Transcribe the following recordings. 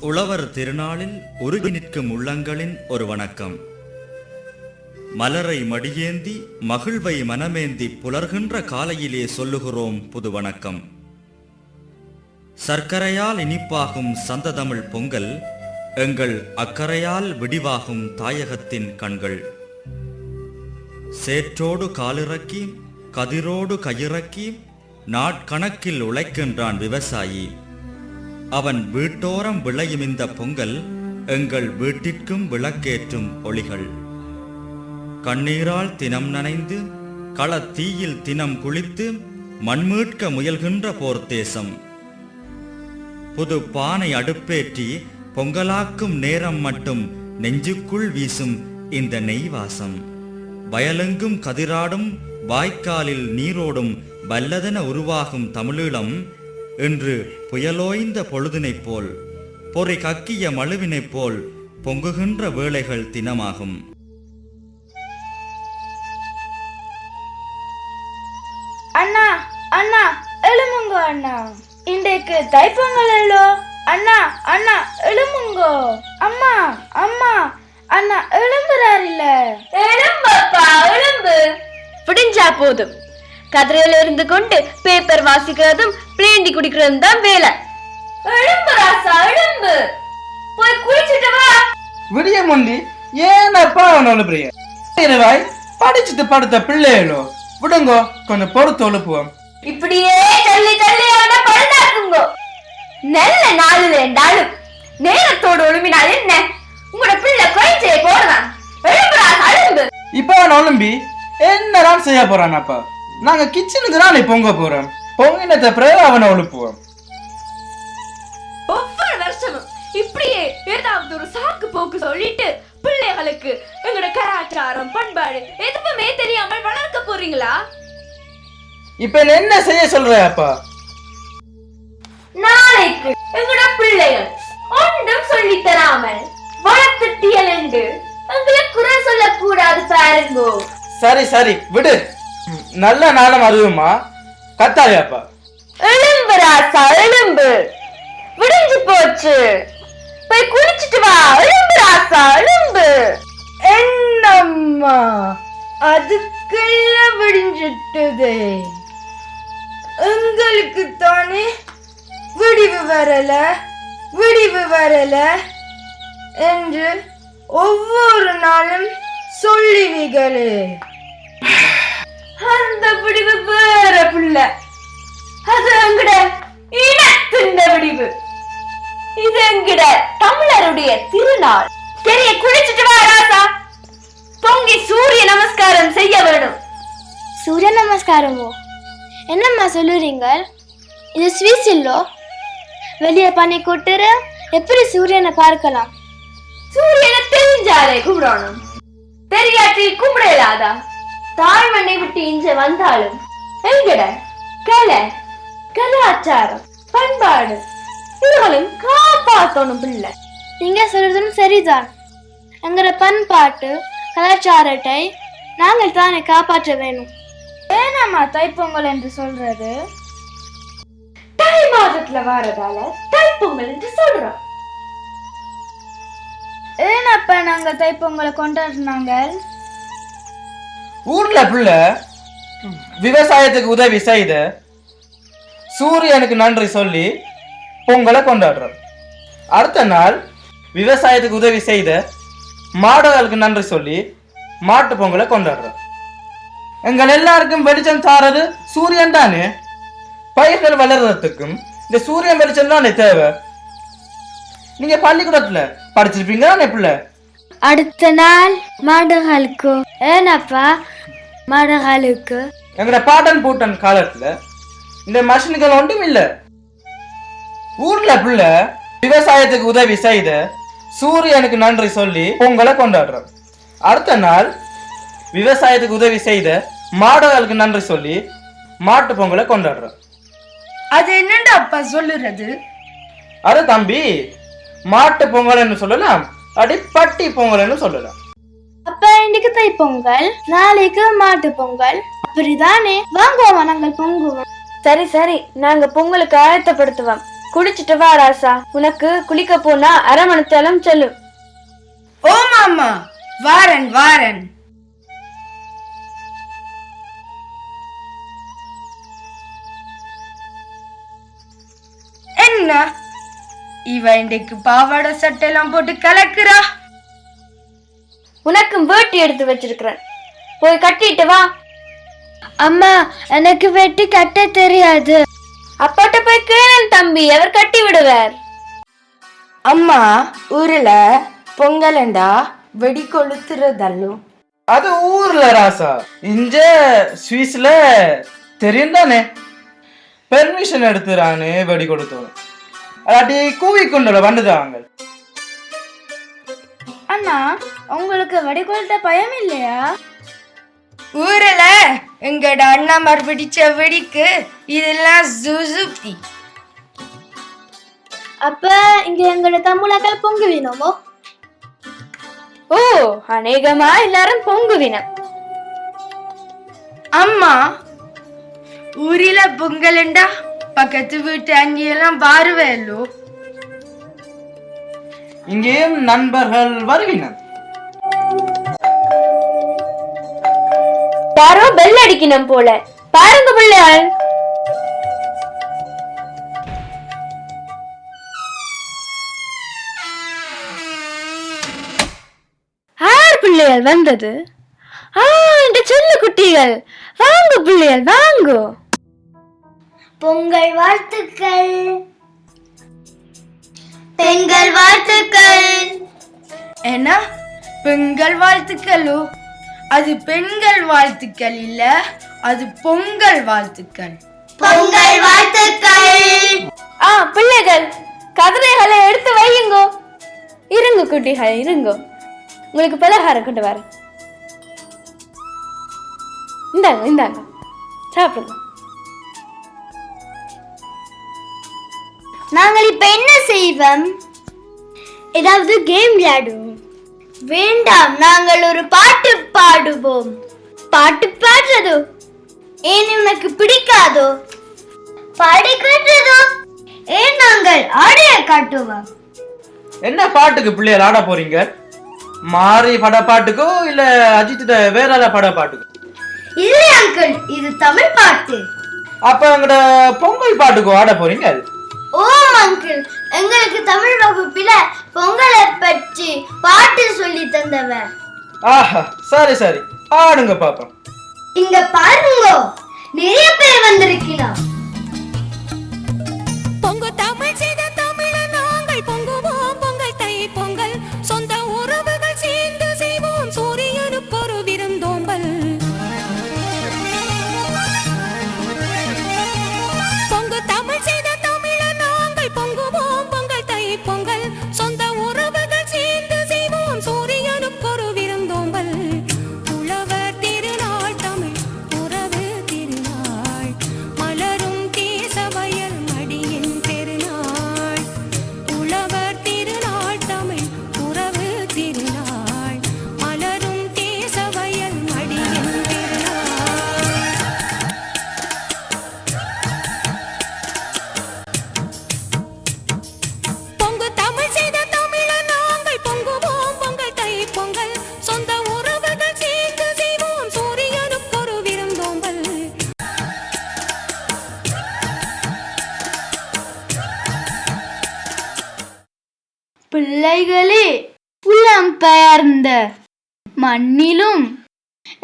உழவர் திருநாளில் உருகி நிற்கும் உள்ளங்களின் ஒரு வணக்கம். மலரை மடியேந்தி மகிழ்வை மனமேந்தி புலர்கின்ற காலையிலே சொல்லுகிறோம் புது வணக்கம். சர்க்கரையால் இனிப்பாகும் சந்ததமிழ் பொங்கல், எங்கள் அக்கறையால் விடிவாகும் தாயகத்தின் கண்கள். சேற்றோடு காலிறக்கி கதிரோடு கையிறக்கி நாட்கணக்கில் உழைக்கின்றான் விவசாயி. அவன் வீட்டோரம் விளையும் இந்த பொங்கல் எங்கள் வீட்டிற்கும் விளக்கேற்றும் ஒளிகள். கண்ணீரால் தினம் நனைந்து களத்தீயில் தினம் குளித்து மண்மீட்க முயல்கின்ற போர் தேசம். புது பானை அடுப்பேற்றி பொங்கலாக்கும் நேரம் மட்டும் நெஞ்சுக்குள் வீசும் இந்த நெய்வாசம். வயலெங்கும் கதிராடும் வாய்க்காலில் நீரோடும் வல்லதென உருவாகும் தமிழீழம் இன்று புயலோய்ந்த பொழுதினைப் போல் பொறி கக்கிய மழுவினைப் போல் பொங்குகின்ற வேளைகள் தினமாகும். அண்ணா அண்ணா எழுமுங்கோ அண்ணா, இன்றைக்கு தைப்பொங்கல் அல்லோ. அண்ணா அண்ணா எழுமுங்கோ. அம்மா அம்மா அண்ணா எழும்புறாரில்ல. எழும்பப்பா எழும்பு. பிடிஞ்சா போதும். கதிரையில இருந்து கொண்டு பேப்பர் வாசிக்கிறதும் பிளேண்டி குடிக்கிறதும் தான் வேலை. எழும்பு ராசா எழும்பு, போய் குளிச்சுட்டு வா. விடிய முந்தி ஏனப்பா அவனோட பிரிய இரவாய் படிச்சுட்டு படுத்த பிள்ளைகளோ விடுங்கோ, கொஞ்சம் பொறுத்து ஒழுப்புவோம். இப்படியே தள்ளி தள்ளி அவனை பழுதாக்குங்கோ. நல்ல நாள் என்றாலும் நேரத்தோடு ஒழும்பினால் என்ன, உங்களோட பிள்ளை குறைச்சே போடுவான். எழும்பு ராசா எழும்பு. இப்ப அவன் ஒழும்பி என்னதான் செய்ய போறான்? அப்பா நாங்க கிச்சனுக்கு தான் பொங்க போறோம். பொங்கினத்தை பிறகு அவனை ஒழுப்புவோம். ஒவ்வொரு வருஷமும் இப்படியே ஏதாவது ஒரு சாக்கு போக்கு சொல்லிட்டு பிள்ளைகளுக்கு எங்களோட கலாச்சாரம் பண்பாடு எதுவுமே தெரியாமல் வளர்க்க போறீங்களா? இப்ப என்ன செய்ய சொல்ற அப்பா? நாளைக்கு எங்களோட பிள்ளைகள் ஒன்றும் சொல்லி தராமல் வளர்த்துட்டியல் என்று எங்களை குறை சொல்லக்கூடாது பாருங்கோ. சரி சரி விடு, நல்ல நாளம் அறிவுமா கத்தாயாப்பா. எலும்பு ராசா எலும்பு, விடிஞ்சு போச்சு, போய் குளிச்சுட்டு வா. எலும்பு ராசா எலும்பு. என்னம்மா அதுக்குள்ள விடிஞ்சிட்டுதே, எங்களுக்கு தானே விடிவு வரல விடிவு வரல என்று ஒவ்வொரு நாளும் சொல்லுவீங்களே. அந்த விடிவு வேற புள்ள, அது எங்கட இனத்தின் விடிவு. இது எங்கட தமிழருடைய திருநாள். தெரிய குளிச்சுட்டு வா ராசா, பொங்கி சூரிய நமஸ்காரம் செய்ய வேணும். சூரிய நமஸ்காரமோ? என்னம்மா சொல்லுறீங்க? இது ஸ்வீஸ் இல்லோ? வெளியே பண்ணி கூட்டுற எப்படி சூரியனை பார்க்கலாம்? சூரியனை தெரிஞ்சாலே கும்பிடணும், தெரியாட்டி கும்பிடலாதா? தாய்மண்ணை விட்டு இஞ்ச வந்தாலும் எங்கட கலை கலாச்சாரம் பண்பாடு இதுகளும் காப்பாற்றணும் பிள்ளை. நீங்க சொல்றதும் சரிதான். எங்களோட பண்பாட்டு கலாச்சாரத்தை நாங்கள் தானே காப்பாற்ற வேணும். ஏனாம்மா தைப்பொங்கல் என்று சொல்றது? தை மாதத்துல வாரதால தைப்பொங்கல் என்று சொல்றோம். ஏனப்ப நாங்க தைப்பொங்கலை கொண்டாடினாங்க? ஊர்ல பிள்ளை விவசாயத்துக்கு உதவி செய்த சூரியனுக்கு நன்றி சொல்லி பொங்கலை கொண்டாடுறோம். அடுத்த நாள் விவசாயத்துக்கு உதவி செய்த மாடுகளுக்கு நன்றி சொல்லி மாட்டு பொங்கலை கொண்டாடுறோம். எங்கள் எல்லாருக்கும் வெளிச்சம் தாரது சூரியன் தானே. பயிர்கள் வளர்றதுக்கும் இந்த சூரியன் வெளிச்சம் தானே தேவை. நீங்க பள்ளிக்கூடத்துல படிச்சிருப்பீங்க தானே பிள்ளை? அடுத்த நாள் மாடுகளுக்கு. ஏனப்பா மாடுகளுக்கு? எங்கட பாட்டன் பூட்டன் காலத்துல இந்த மஷின்கள் ஒன்றும் இல்ல. ஊர்ல பிள்ளை விவசாயத்துக்கு உதவி செய்த சூரியனுக்கு நன்றி சொல்லி பொங்கலை கொண்டாடுறோம். அடுத்த நாள் விவசாயத்துக்கு உதவி செய்த மாடுகளுக்கு நன்றி சொல்லி மாட்டு பொங்கலை கொண்டாடுறோம். அது என்னடா அப்பா சொல்லுறது? அது தம்பி, மாட்டு பொங்கல்னு சொல்லலாம், அடி பட்டி பொங்கல்னு சொல்லலாம். அப்ப இன்னைக்கு தை பொங்கல், நாளைக்கு மாட்டு பொங்கல், அப்படிதானே? வாங்குவோம் நாங்கள் பொங்குவோம். சரி சரி, நாங்க பொங்கலுக்கு ஆயத்தப்படுத்துவோம். குளிச்சிட்டு வா ராசா. உனக்கு குளிக்க போனா அரை மணித்தாலும் செல்லும். ஓ மாமா, வாரன் வாரன். என்ன இவ இன்றைக்கு பாவாடை சட்டெல்லாம் போட்டு கலக்குறா? உனக்கும் வேட்டி எடுத்து வச்சிருக்கிறேன், போய் கட்டிட்டு வா. அம்மா, எனக்கு வெட்டி கட்ட தெரியாது. அப்பாட்ட போய் கேளன் தம்பி, அவர் கட்டி விடுவார். அம்மா, ஊர்ல பொங்கலண்டா வெடி கொளுத்துறதல்லும். அது ஊர்ல ராசா, இங்க சுவிஸ்ல தெரியும் தானே. பெர்மிஷன் எடுத்துறானே வெடி கொடுத்தோம். அல்லாட்டி கூவி கொண்டல வந்துதாங்க. அண்ணா, உங்களுக்கு வெடி கொளுத்த பயம் இல்லையா? ஊர்ல எங்கட அண்ணாமார் பிடிச்ச வெடிக்கு இதெல்லாம் சுசுப்தி. அப்ப இங்க எங்களோட தமிழாக்கள் பொங்குவினோமோ? ஓ, அநேகமா எல்லாரும் பொங்குவினம். அம்மா, ஊரில பொங்கலண்டா பக்கத்து வீட்டு அங்கெல்லாம் வாருவேலோ. இங்கேயும் நண்பர்கள் வருகினர். யாரோ பெல் அடிக்கணும் போல, பாருங்க பிள்ளையாள். யார் பிள்ளையாள் வந்தது? இந்த செல்ல குட்டிகள், வாங்க பிள்ளையாள் வாங்க. பொங்கல் வாழ்த்துக்கள். பெண்கள் வாழ்த்துக்கள். என்ன பெண்கள் வாழ்த்துக்களோ? அது பெண்கள் வாழ்த்துக்கள் இல்ல, அது பொங்கல் வாழ்த்துக்கள். பொங்கல் வாழ்த்துக்கள். பிள்ளைகள், கதிரைகளை எடுத்து வையுங்கோ. இருங்க குட்டிகள், இருங்க, உங்களுக்கு பலகாரம் கொண்டு வர. இந்தாங்க இந்தாங்க, சாப்பிடுங்க. நாங்கள் இப்ப என்ன செய்வோம்? ஏதாவது கேம் விளையாடுவோம். வேண்டாம், நாங்கள் ஒரு பாட்டு பாடுவோம். பாட்டு பாடுறதோ? ஏன் உனக்கு பிடிக்காதோ? பாடி காட்டுறதோ? ஏன் நாங்கள் ஆடைய காட்டுவோம். என்ன பாட்டுக்கு பிள்ளைகள் ஆட போறீங்க? மாறி பட பாட்டுக்கோ இல்ல அஜித் வேற பட பாட்டுக்கோ? இல்லை அங்கிள், இது தமிழ் பாட்டு. அப்ப எங்கட பொங்கல் பாட்டுக்கோ ஆட போறீங்க? ஓம் அங்கிள், எங்களுக்கு தமிழ் வகுப்பில பொங்கலை பற்றி பாட்டு சொல்லி தந்தவர். ஆஹா, சரி சரி, ஆடுங்க பாப்போம். இங்க பாருங்க, நிறைய பேர் வந்திருக்கிறோம். பொங்கு தமிழ் செய்த தமிழ நாங்கள் பொங்குவோம் பொங்கல் தை பொங்கல். சொந்த உறவுகள் சேர்ந்து செய்வோம் சூரியனுக்கு ஒரு விருந்தோம்பல். பொங்கு தமிழ் செய்த தமிழ நாங்கள் பொங்குவோம் பொங்கல் தை பொங்கல். சொந்த உறவுகள் சேர்ந்து செய்வோம் சூரியனுக்கு ஒரு விருந்தோம்பல். உழவர் திருநாள் தமிழ் உறவு திருநாள், மலரும் தேச வயல் மடியின் பெருநாள். உழவர் திருநாள் தமிழ் உறவு திருநாள், மலரும் தேச வயல் மடியின் பெருநாள். பொங்கு தமிழ் செய்த தமிழ நாங்கள் பொங்குவோம் பொங்கல் தை பொங்கல். சொந்த உறவுகள் சேர்ந்து செய்வோம் சூரியனுக்கு ஒரு விருந்தோம்பல். பிள்ளைகளே, புலம் பெயர்ந்த மண்ணிலும்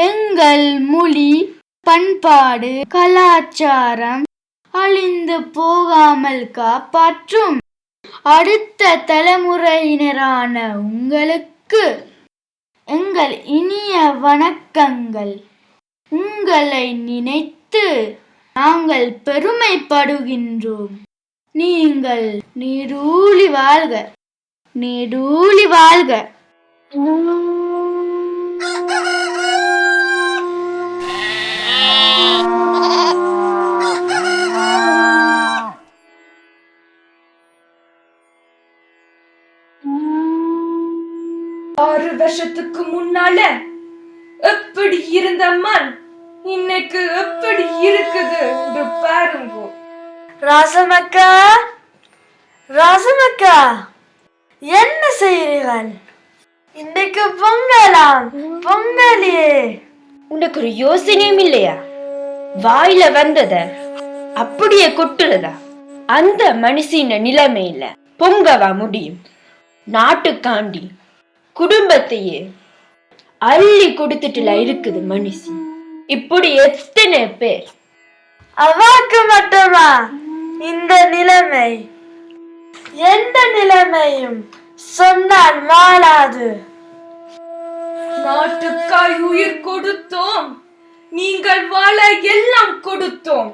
எங்கள் மொழி, பண்பாடு, கலாச்சாரம் அழிந்து போகாமல் காப்பாற்றும் அடுத்த தலைமுறையினரான உங்களுக்கு எங்கள் இனிய வணக்கங்கள். உங்களை நினைத்து நாங்கள் பெருமைப்படுகின்றோம். நீங்கள் நீடூழி வாழ்க, நீடூழி வாழ்க. ஆறு வருஷத்துக்கு முன்னால எப்படி இருந்த மண் இன்னைக்கு எப்படி இருக்குது என்று பாருங்க. ராசமக்கா, ராசமக்கா, என்ன செய்கிறீர்கள்? இன்னைக்கு பொங்கலாம், பொங்கலே. உனக்கு ஒரு யோசனையும் இல்லையா? வாயில வந்தத அப்படியே கொட்டுறதா? அந்த மனுஷின நிலைமையில பொங்கவா முடியும்? நாட்டுக்காண்டி குடும்பத்தையே அள்ளி கொடுத்துட்டுல இருக்குது மனுஷி. இப்படி எத்தனை பேர். அவாக்கு மட்டுமா இந்த நிலைமை? எந்த நிலைமையும் சொன்னால் மாளாது. நாட்டுக்காய் உயிர் கொடுத்தோம், நீங்கள் வாழ எல்லாம் கொடுத்தோம்.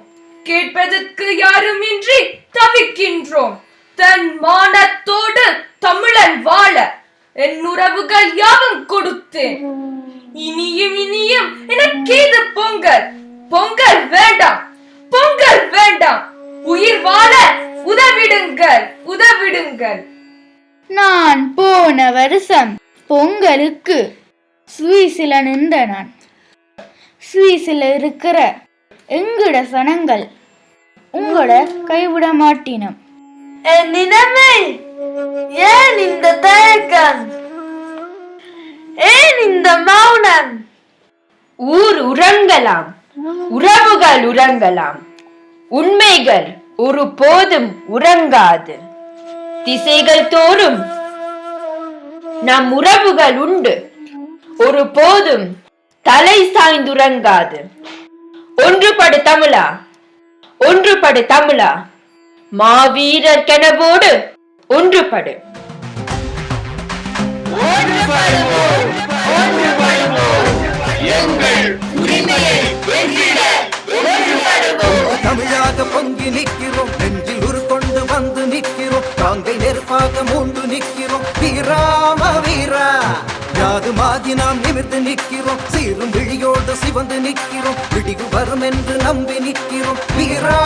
கேட்பதற்கு யாருமின்றி தவிக்கின்றோம். தன் மானத்தோடு தமிழன் வாழ என் உறவுகள் யாவும் கொடுத்தேன். இனியும் இனியும் எனக்கேது பொங்கல்? பொங்கல் வேண்டாம், பொங்கல் வேண்டாம். உயிர் வாழ உதவிடுங்கள், உதவிடுங்கள். நான் போன வருஷம் பொங்கலுக்கு சுவிஸில் நின்ற நான். சுவிஸில் இருக்கிற எங்கட சனங்கள் உங்களோட கைவிட மாட்டினம். என் நிலைமை ஏன் இந்த தயக்கம்? ஏன் இந்த மௌனம்? ஊர் உறங்கலாம், உறவுகள் உறங்கலாம், உண்மைகள் ஒரு போதும் உறங்காது. திசைகள் தோறும் நம் உறவுகள் உண்டு, ஒரு போதும் தலை சாய்ந்துறங்காது. ஒன்றுபடு தமிழா, ஒன்றுபடு தமிழா, மாவீரர் கனவோடு ஒன்றுபடு. தமிழாக பொங்கி நிற்கிறோம், நெஞ்சில் உருக்கொண்டு வந்து நிற்கிறோம், தாங்கை நெருப்பாக மூண்டு நிற்கிறோம். வீராம வீரா யாது மாதி நாம் நிமிர்ந்து நிற்கிறோம், சீரும் விழியோடு சிவந்து நிற்கிறோம், விடிவு வரும் என்று நம்பி நிற்கிறோம். வீரா